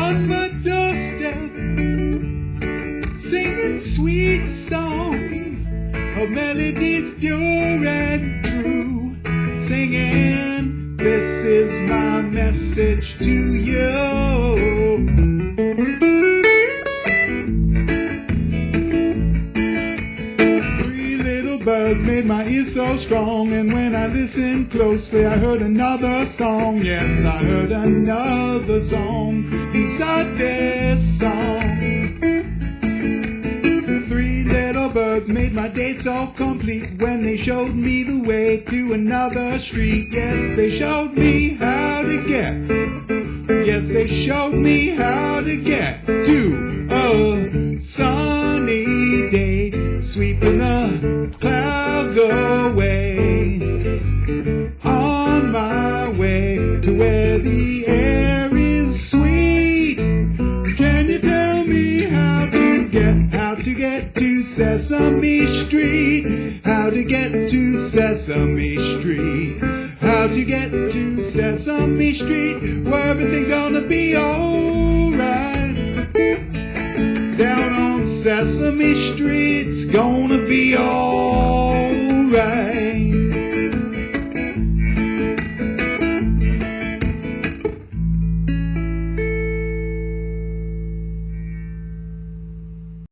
on my doorstep, singing sweet song of melodies pure and true, singing, this is my message to you. Three little birds made my ears so strong, and when I listened closely I heard another song. Yes, I heard another song inside this song. Three little birds made my day so complete when they showed me the way to another street. Yes, they showed me how to get. Yes, they showed me how to get to a sunny day, sweeping the clouds away, on my way to where the air is sweet. Can you tell me how to get to Sesame Street? How to get to Sesame Street? How to get to Sesame Street, where everything's gonna be alright. Down on Sesame Street, it's gonna be alright.